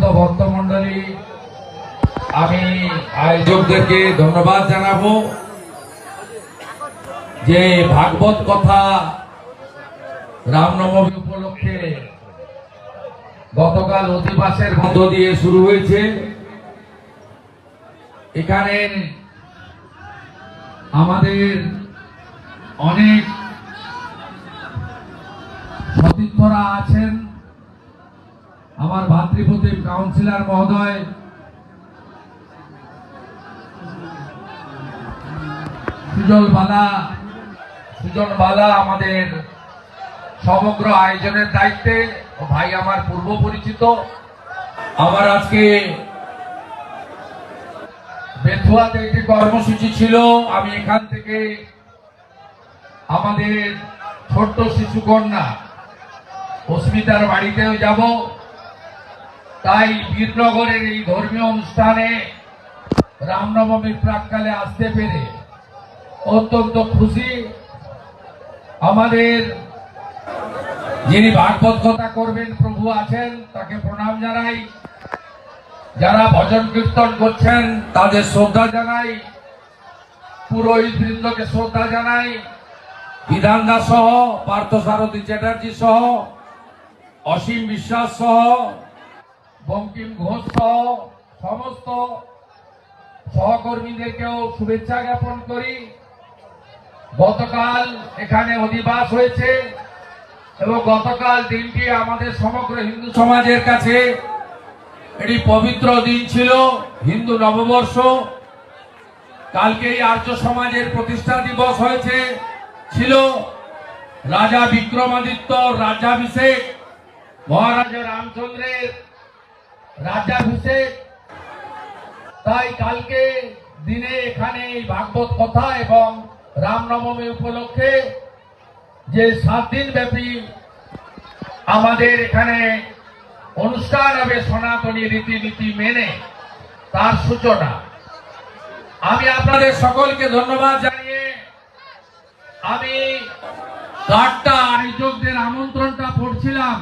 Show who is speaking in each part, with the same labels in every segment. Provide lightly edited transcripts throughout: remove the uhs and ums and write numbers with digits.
Speaker 1: আগত ভক্তমণ্ডলী, আমি আয়োজকদেরকে ধন্যবাদ জানাবো যে ভাগবত কথা রামনবমী উপলক্ষে গতকাল অধিবাসের মধ্য দিয়ে শুরু হয়েছে। এখানে আমাদের অনেক সতীর্থরা আছেন। আমার ভাতৃপ্রতিম কাউন্সিলর মহোদয়, সুজন বালা আমাদের সমগ্র আয়োজনের দায়িত্বে, ভাই আমার পূর্ব পরিচিত। আমার আজকে বেথুয়াতে একটি কর্মসূচি ছিল, আমি এখান থেকে আমাদের ছোট্ট শিশুকন্যা অস্মিতার বাড়িতেও যাব। তাই বীরনগরের এই ধর্মীয় অনুষ্ঠানে রামনবমীর প্রাক্কালে আসতে পেরে অত্যন্ত খুশি। আমাদের যিনি ভাগবত কথা করবেন প্রভু আছেন, তাকে প্রণাম জানাই। যারা ভজন কীর্তন করছেন তাদের শ্রদ্ধা জানাই, পুরোহিত বৃন্দকে শ্রদ্ধা জানাই, বিধানদা সহ, পার্থসারথী চ্যাটার্জি সহ, অসীম বিশ্বাস সহ, বঙ্কিম ঘোষ সহ সমস্ত সহকর্মীদেরকেও শুভেচ্ছা জ্ঞাপন করি। গতকাল এখানে অধিবাস হয়েছে এবং গতকাল দিনটি আমাদের সমগ্র হিন্দু সমাজের কাছে এটি পবিত্র দিন ছিল, হিন্দু নববর্ষ। কালকেই আর্য সমাজের প্রতিষ্ঠা দিবস হয়েছে, ছিল রাজা বিক্রমাদিত্য রাজ্যাভিষেক, মহারাজা রামচন্দ্রের রাজ্যাভিষেক। তাই কালকে দিনে এখানে ভাগবত কথা এবং রামনবমী উপলক্ষে যে 7 দিন ব্যাপী আমাদের এখানে অনুষ্ঠান হবে সনাতনী রীতিনীতি মেনে, তার সূচনা। আমি আপনাদের সকলকে ধন্যবাদ জানিয়ে আমি কার্ডটা আয়োজকদের আমন্ত্রণটা পড়ছিলাম।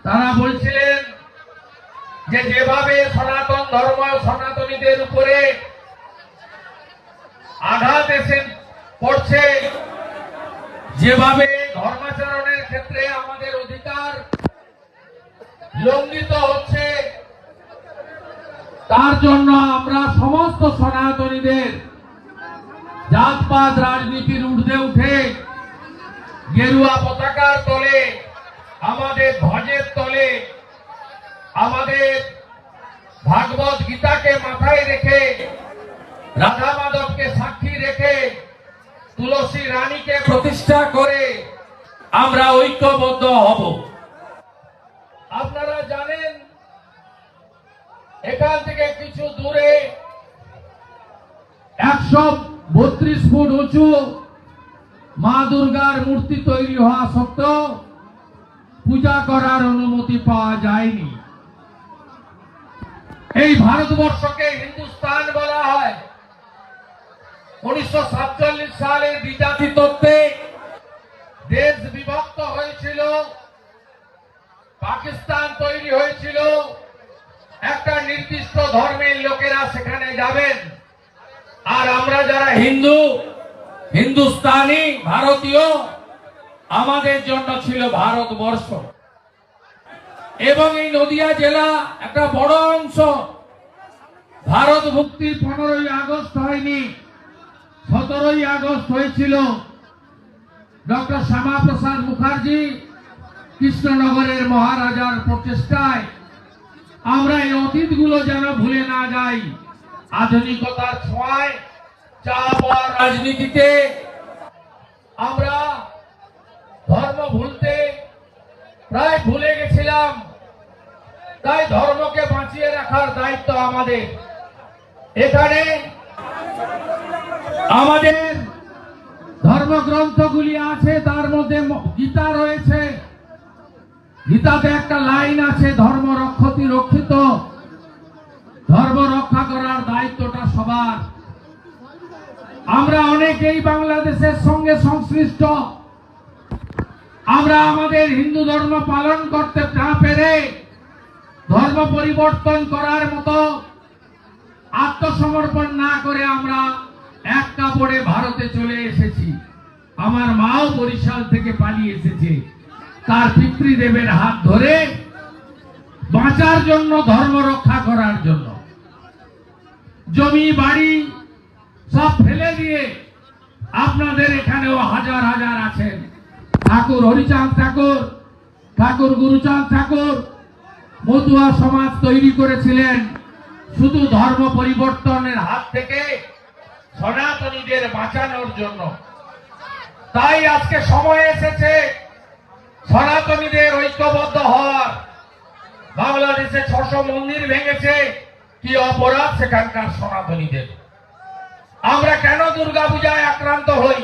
Speaker 1: তারা বলছিলেন যে যেভাবে সনাতন ধর্ম সনাতনীদের উপরে আঘাত এসে পড়ছে, যেভাবে ধর্মাচরণের ক্ষেত্রে আমাদের অধিকার লঙ্ঘিত হচ্ছে, তার জন্য আমরা সমস্ত সনাতনীদের জাতপাত রাজনীতির ঊর্ধ্বে উঠে গেরুয়া পতাকার তলে, আমাদের ধ্বজের তলে, আমাদের ভাগবত গীতাকে মাথায় রেখে, রাধা মাধবকে সাক্ষী রেখে, তুলসী রানীকে প্রতিষ্ঠা করে আমরা ঐক্যবদ্ধ হব। আপনারা জানেন এখান থেকে কিছু দূরে 132 ফুট উঁচু মা দুর্গার মূর্তি তৈরি হওয়া সত্ত্বেও পূজা করার অনুমতি পাওয়া যায়নি। এই ভারতবর্ষকে হিন্দুস্তান বলা হয়। 1947 সালের দ্বিজাতি তত্ত্বে দেশ বিভক্ত হয়েছিল, পাকিস্তান তৈরি হয়েছিল। একটা নির্দিষ্ট ধর্মের লোকেরা সেখানে যাবেন, আর আমরা যারা হিন্দু, হিন্দুস্তানি, ভারতীয়, আমাদের জন্য ছিল ভারতবর্ষ। এবং এই নদিয়া জেলা একটা বড় অংশ। ভারত মুক্তির 15ই আগস্ট হয়নি, 17ই আগস্ট হয়েছিল। ডক্টর শ্যামাপ্রসাদ মুখার্জি কৃষ্ণনগরের মহারাজার প্রচেষ্টায় আমরা এই অতীতগুলো যেন ভুলে না যাই। আধুনিকতার ছোঁয়ায় চাপ আর রাজনীতিতে আমরা ধর্ম ভুলতে প্রায় ভুলে গেছিলাম। তাই ধর্মকে বাঁচিয়ে রাখার দায়িত্ব আমাদের। এখানে আমাদের ধর্মগ্রন্থগুলি আছে, তার মধ্যে গীতা রয়েছে। গীতাতে একটা লাইন আছে, ধর্ম রক্ষতি রক্ষিত। ধর্ম রক্ষা করার দায়িত্বটা সবার। আমরা অনেকেই বাংলাদেশের সঙ্গে সংশ্লিষ্ট। আমরা আমাদের হিন্দু ধর্ম পালন করতে না পেরে ধর্ম পরিবর্তন করার মতো আত্মসমর্পণ না করে আমরা এক কাপড়ে ভারতে চলে এসেছি। আমার মাও বরিশাল থেকে পালিয়ে এসেছে তার পিতৃদেবের হাত ধরে বাঁচার জন্য, ধর্ম রক্ষা করার জন্য। জমি বাড়ি সব ফেলে দিয়ে আপনাদের এখানেও হাজার হাজার আছেন। ঠাকুর হরিচাঁদ ঠাকুর, ঠাকুর গুরুচাঁদ ঠাকুর মতুয়া সমাজ তৈরি করেছিলেন শুধু ধর্ম পরিবর্তনের হাত থেকে সনাতনীদের বাঁচানোর জন্য। তাই আজকে সময় এসেছে সনাতনীদের ঐক্যবদ্ধ হওয়ার। বাংলাদেশে 600 মন্দির ভেঙেছে, কি অপরাধ সেখানকার সনাতনীদের? আমরা কেন দুর্গা পূজায় আক্রান্ত হই,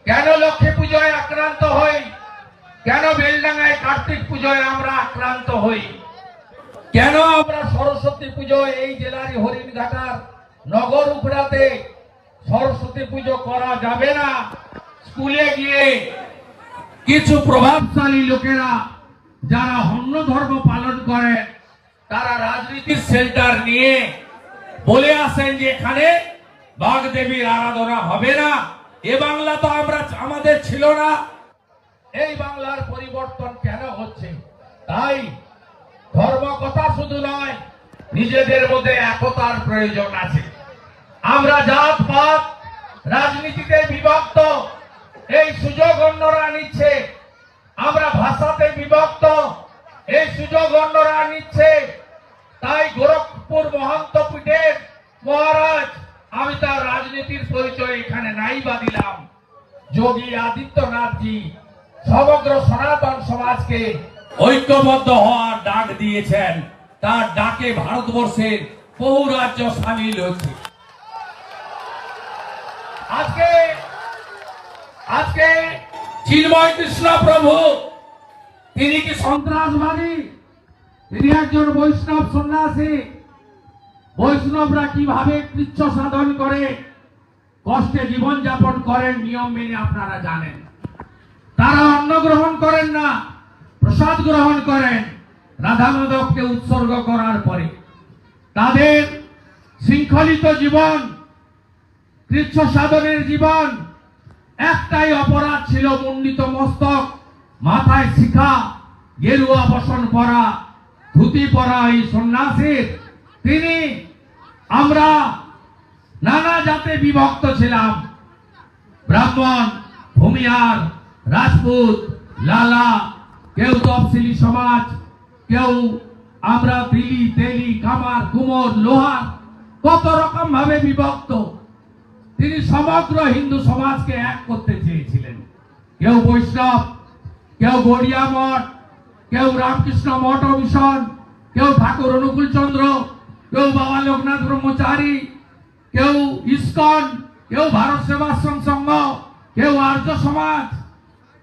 Speaker 1: কেন লক্ষ্মী পুজোয় আক্রান্ত হই, কেন বেলডাঙ্গায় কার্তিক পুজোয় আমরা আক্রান্ত হই, কেন আমরা সরস্বতী পুজোয় এই জেলার হরিণঘাটার নগর উপড়াতে সরস্বতী পুজো করা যাবে না? স্কুলে গিয়ে কিছু প্রভাবশালী লোকেরা যারা অন্য ধর্ম পালন করেন তারা রাজনীতির সেন্টার নিয়ে বলে আসেন যে এখানে বাগদেবীর আরাধনা হবে না। এ বাংলা তো আমাদের ছিল না। এই বাংলার পরিবর্তন কেন হচ্ছে? তাই ধর্ম কথা শুধু নয়, নিজেদের মধ্যে একতার প্রয়োজন আছে। আমরা জাত পাত রাজনীতিতে বিভক্ত, এই সুযোগ অন্যরা নিচ্ছে। আমরা ভাষাতে বিভক্ত, এই সুযোগ অন্যরা নিচ্ছে। তাই গোরখপুর মহন্ত পীঠের মহারাজ, আমি তার রাজনীতির পরিচয় এখানে নাই বা দিলাম, যোগী আদিত্যনাথজি সমগ্র সনাতন সমাজকে ঐক্যবদ্ধ হওয়ার ডাক দিয়েছেন। তার ডাকে ভারতবর্ষের বহু রাজ্য সামিল হচ্ছে। আজকে চিন্ময় কৃষ্ণ প্রভু, তিনি কি সন্ত্রাসবাদী? তিনি একজন বৈষ্ণব সন্ন্যাসী। বৈষ্ণবরা কিভাবে কৃচ্ছ সাধন করে কষ্টে জীবন যাপন করেন নিয়ম মেনে আপনারা জানেন। তারা অন্ন গ্রহণ করেন না, প্রসাদ গ্রহণ করেন রাধা মাধবকে উৎসর্গ করার পরে। তাদের শৃঙ্খলিত জীবন, কৃচ্ছ সাধনের জীবন। একটাই অপরাধ ছিল, মুন্ডিত মস্তক, মাথায় শিখা, গেরুয়া বসন পরা, ধুতি পরা এই সন্ন্যাসীর। তিনি, আমরা নানা জাতে বিভক্ত ছিলাম, ব্রাহ্মণ, ভূমিহার, রাজপুত, লালা, কেউ তফসিলি সমাজ, কেউ আমরা দিলি, তেলি, কামার, কুমোর, লোহার, কত রকম ভাবে বিভক্ত। তিনি সমগ্র হিন্দু সমাজকে এক করতে চেয়েছিলেন। কেউ বৈষ্ণব, কেউ গড়িয়া মঠ, কেউ রামকৃষ্ণ মঠ ও মিশন, কেউ ঠাকুর অনুকূল চন্দ্র, কেউ বাবা লোকনাথ ব্রহ্মচারী, কেউ ইস্কন, কেউ ভারত সেবাশ্রম সংঘ, কেউ আর্য সমাজ।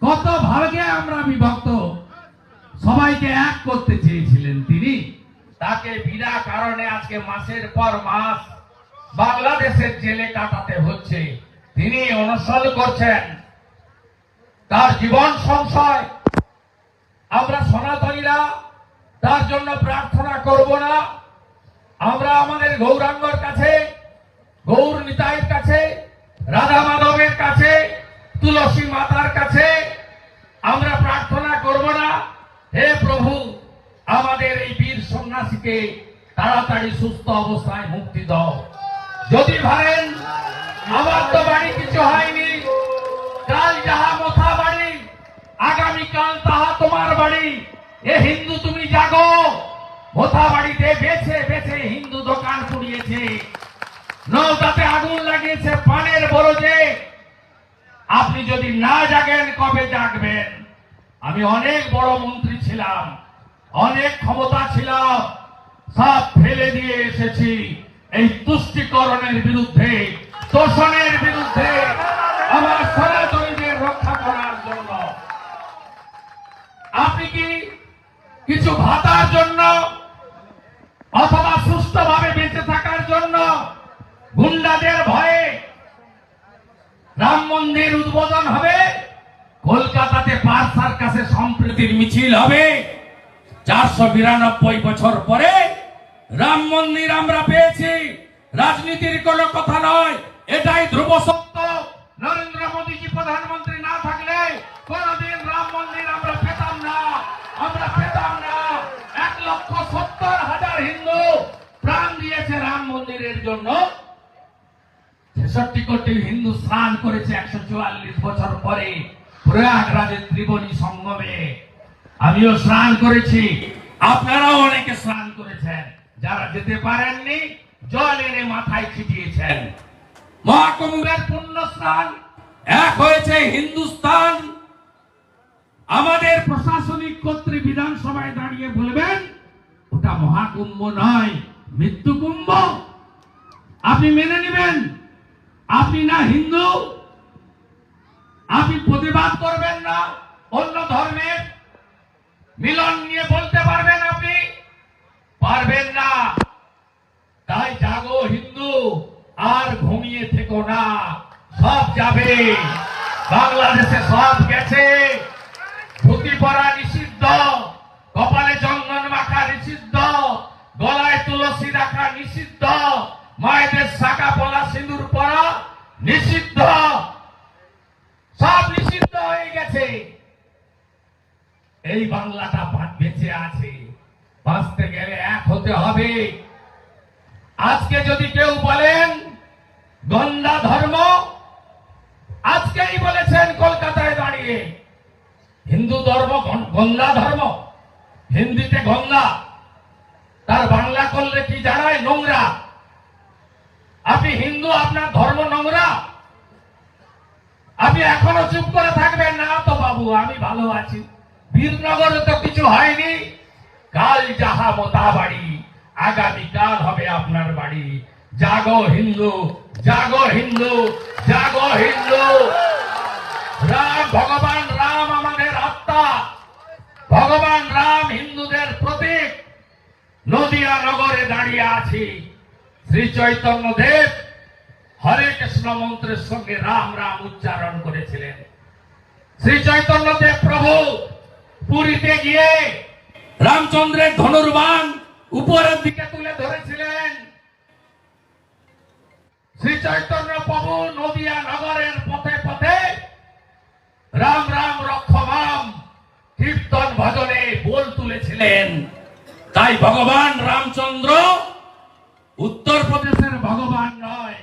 Speaker 1: কত ভাগে আমরা বিভক্ত, সবাইকে এক করতে চেয়েছিলেন তিনি। তাকে বিনা কারণে আজকে মাসের পর মাস বাংলাদেশের জেলে কাটাতে হচ্ছে। তিনি অনশন করছেন, তার জীবন সংশয়। আমরা সনাতনীরা তার জন্য প্রার্থনা করব না। আমরা আমাদের গৌরাঙ্গর কাছে, গৌর নিতাইয়ের কাছে, রাধা মাধবের কাছে, তুলসী মাতার কাছে আমরা প্রার্থনা করব না, হে প্রভু আমাদের এই বীর সন্ন্যাসীকে তাড়াতাড়ি সুস্থ অবস্থায় মুক্তি দাও। যদি ভাবেন আমার তো বাড়ি কিছু হয়নি, কাল যাহা মথা বাড়ি, আগামীকাল তাহা তোমার বাড়ি। এ হিন্দু তুমি জাগো। মথা বাড়িতে বেছে বেছে হিন্দু দোকান পুড়িয়েছে, নৌকাতে আগুন লাগিয়েছে পানের বরজে। আপনি যদি না জাগেন কবে জাগবেন? আমি অনেক বড় মন্ত্রী ছিলাম, অনেক ক্ষমতা ছিল, সব ফেলে দিয়ে এসেছি এই তুষ্টিকরণের বিরুদ্ধে, শোষণের বিরুদ্ধে, আমার সনাতনীদের রক্ষা করার জন্য। আপনি কি কিছু ভাতার জন্য অথবা সুস্থভাবে বেঁচে থাকার জন্য গুন্ডাদের ভয়ে রাম মন্দির উদ্বোধন হবে, কলকাতাতে পার্ক সার্কাসে সম্প্রীতির মিছিল হবে, 492 বছর পরে রাম মন্দির আমরা পেয়েছি। রাজনীতির কোনো কথা নয়, এটাই ধ্রুব সত্য। নরেন্দ্র মোদীজি প্রধানমন্ত্রী না থাকলে কোনদিন রাম মন্দির আমরা পেতাম না। 1,70,000 হিন্দু প্রাণ দিয়েছে রাম মন্দিরের জন্য। 66 কোটি হিন্দু স্নান করেছে 144 বছর পরে প্রয়াগরাজের ত্রিবেণী সঙ্গমে। আমিও স্নান করেছি, আপনারাও অনেকে স্নান করেছেন। যারা যেতে পারেননি জল এনে মাথায় ছিটিয়েছেন। মহাকুম্ভের পুণ্য স্নান, এক হয়েছে হিন্দুস্তান। আমাদের প্রশাসনিক কর্তৃক বিধানসভায় দাঁড়িয়ে বলবেন ওটা মহাকুম্ভ নয়, মৃত্যু কুম্ভ। আপনি মেনে নেবেন? আপনি না হিন্দু, আপনি প্রতিবাদ করবেন না? অন্য ধর্মের মিলন নিয়ে বলতে পারবেন? আপনি পারবেন না। তাই জাগো হিন্দু, আর ঘুমিয়ে থেকো না। সব যাবে, বাংলাদেশে সব গেছে। ধুতি পরা নিষিদ্ধ, কপালে চন্দন মাখা নিষিদ্ধ, গলায় তুলসী রাখা নিষিদ্ধ, মায়েদের শাখা পলা সিঁদুর পরা নিষিদ্ধ। সব নিষিদ্ধ হয়ে গেছে। এই বাংলাটা বেঁচে আছে। বাঁচতে গেলে এক হতে হবে। আজকে যদি কেউ বলেন গন্দা ধর্ম, আজকেই বলেছেন কলকাতায় দাঁড়িয়ে হিন্দু ধর্ম গন্দা ধর্ম, হিন্দিতে গঙ্গা, তার বাংলা করলে কি জানায়? নোংরা। আপনি হিন্দু, আপনার ধর্ম নোংরা। আপনি এখনো চুপ করে থাকবেন না? তো বাবু আমি ভালো আছি, বীরনগরে তো কিছু হয়নি। কাল যাহা মোতাবাড়ি, আগামীকাল হবে আপনার বাড়ি। জাগো হিন্দু, জাগো হিন্দু, জাগো হিন্দু। রাম, ভগবান রাম আমাদের আত্মা। ভগবান রাম হিন্দুদের প্রতীক। নদিয়া নগরে দাঁড়িয়ে আছি। শ্রী চৈতন্য দেব হরে কৃষ্ণ মন্ত্রের সঙ্গে রাম রাম উচ্চারণ করেছিলেন। শ্রী চৈতন্য দেব প্রভু পুরীতে গিয়ে রামচন্দ্রের ধনুর্বাণ উপরের দিকে তুলে ধরেছিলেন। শ্রী চৈতন্য প্রভু নদিয়া নগরের পথে পথে রাম রাম রক্ষমাম কীর্তন ভজনে বোল তুলেছিলেন। তাই ভগবান রামচন্দ্র উত্তরপ্রদেশের ভগবান নয়,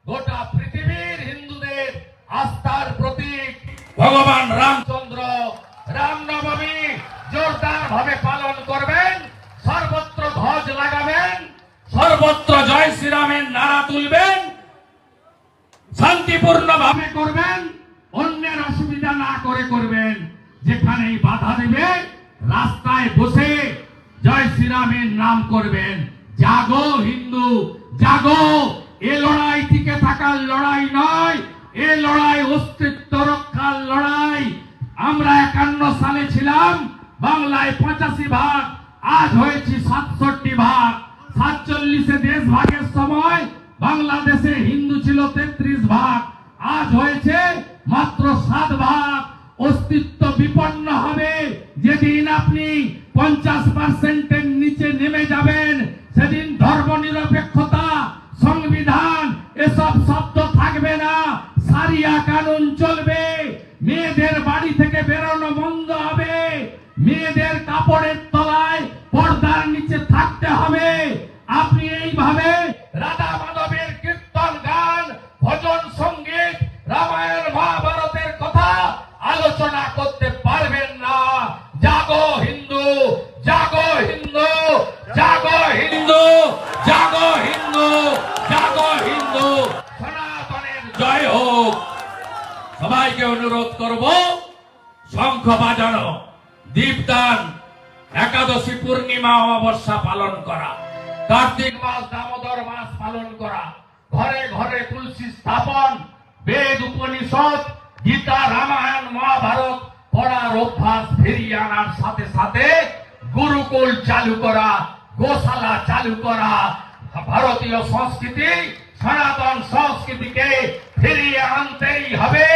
Speaker 1: গোটা পৃথিবীর হিন্দুদের আস্থার প্রতীক ভগবান রামচন্দ্র। রামনবমী জোরদার ভাবে পালন করবেন, সর্বত্র ধ্বজ লাগাবেন, সর্বত্র জয় শ্রীরামের নারা তুলবেন, শান্তিপূর্ণ ভাবে করবেন, অন্যের অসুবিধা না করে করবেন। যেখানেই বাধা দেবে রাস্তায় বসে জয় শ্রীরামের নাম করবেন। জাগো হিন্দু, জাগো। এ লড়াই টিকে থাকার লড়াই নয়, এ লড়াই অস্তিত্ব রক্ষার লড়াই। আমরা 51 সালে ছিলাম বাংলায় 85 ভাগ, আজ হয়েছি 67 ভাগ। 47-এ দেশ ভাগের সময় বাংলাদেশে হিন্দু ছিল 33 ভাগ, আজ হয়েছে মাত্র 7 ভাগ। অস্তিত্ব বিপন্ন হবে যেদিন আপনি 50%-এর নিচে নেমে যাবেন। সেদিন ধর্মনিরপেক্ষতা, সংবিধান এসব শব্দ থাকবে না। সারিয়া কানুন চলবে। মেয়েদের বাড়ি থেকে বেরোনো বন্ধ হবে। মেয়েদের কাপড়ের তলায় পর্দার নিচে থাকতে হবে। আপনি এইভাবে রাধা মাধবের কীর্তন গান, ভজন সঙ্গীত, রামায়ণ মহাভারতের কথা আলোচনা করতে পারবেন না। জাগো হিন্দু, জাগো হিন্দু, জাগো হিন্দু, জাগো হিন্দু, জাগো হিন্দু। সনাতনের জয় হোক। সবাইকে অনুরোধ করব শঙ্খ বাজানো, দীপদান, একাদশী পূর্ণিমা অমাবস্যা পালন করা, কার্তিক মাস দামোদর মাস পালন করা, ঘরে ঘরে তুলসী স্থাপন, বেদ উপনিষদ, গীতা রামায়ণ মহাভারত পড়ার অভ্যাস ফিরিয়ে আনার সাথে সাথে গুরুকুল চালু করা, গোশালা চালু করা, ভারতীয় সংস্কৃতি সনাতন সংস্কৃতিকে ফিরিয়ে আনতেই হবে।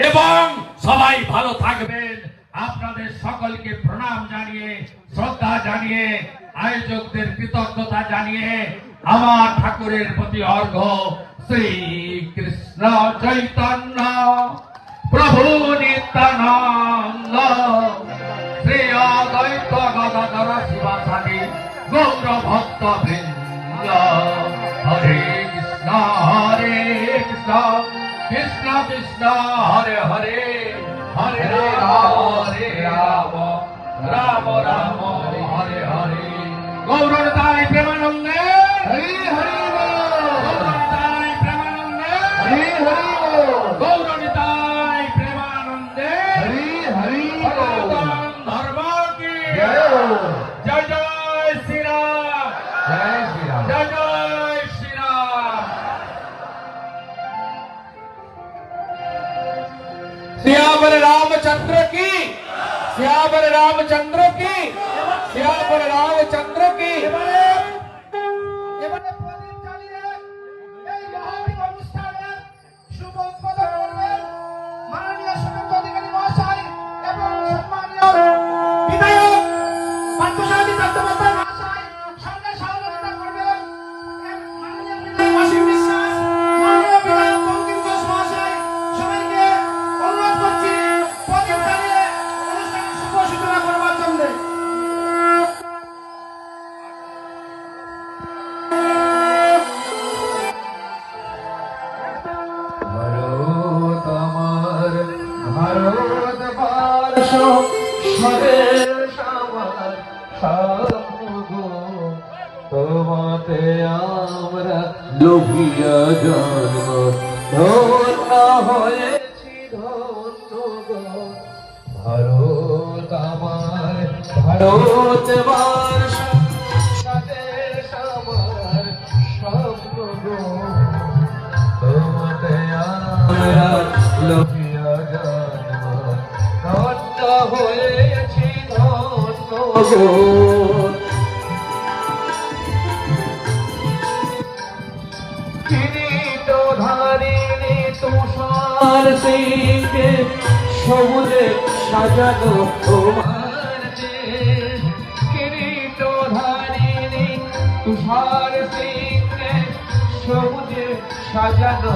Speaker 1: এবং সবাই ভালো থাকবেন। আপনাদের সকলকে প্রণাম জানিয়ে শ্রদ্ধা জানিয়ে, আয়োজকদের কৃতজ্ঞতা জানিয়ে আমার ঠাকুরের প্রতি অর্ঘ্য শ্রীকৃষ্ণ চৈতন্য প্রভু নিত্যানন্দ শ্রী অদ্বৈত গদাধর শিবাসাদি গৌর ভক্ত বৃন্দ। হরে কৃষ্ণ কৃষ্ণ কৃষ্ণ হরে হরে, হরে রাম রাম রাম হরে হরে। গৌর তাই প্রেমানন্দে হরি হরি গৌর তাই প্রেমানন্দে হরি হরি গৌর তাই প্রেমানন্দে হরি হরি সনাতন ধর্ম কি জয় জয় শ্রীরাম, জয় শ্রীরাম, জয় জয় শ্রীরাম।
Speaker 2: सियावर रामचंद्र की, सियावर रामचंद्र की, सियावर रामचंद्र की।
Speaker 3: এবারে প্রদীপ জ্বালিয়ে এই মহাবীর অনুষ্ঠানের শুভ উদ্বোধন করবেন মাননীয় সুকান্ত অধিকারী মহাশয় এবং সম্মানীয় বিধায়ক পার্থসারথী চট্টোপাধ্যায় মহাশয়। সঙ্গে সহযোগিতা করবেন মাননীয় বিধায়ক অসীম বিশ্বাস, মাননীয় বিধায়ক বঙ্কিম ঘোষ মহাশয়। সবাইকে অনুরোধ করছি প্রদীপ জ্বালিয়ে অনুষ্ঠানের শুভ সূচনা করবার জন্য।
Speaker 2: ভারত আমার, ভারত বর্ষ স্বদেশ আমার স্বর্গ, তোমাতে আমরা লোভিয়া জন্ম ধন্য হয়েছি ধন্য গো। ভারত আমার, ভারত বর্ষ স্বদেশ আমার স্বর্গ, তোমাতে আমরা লোভিয়া জন্ম ধন্য হয়েছি ধন্য গো। কিরীটধারিণী তুষার সিংহে সবুজে সাজানো তোমার দেশ। কিরীটধারিণী তুষার সিংহে সবুজে সাজানো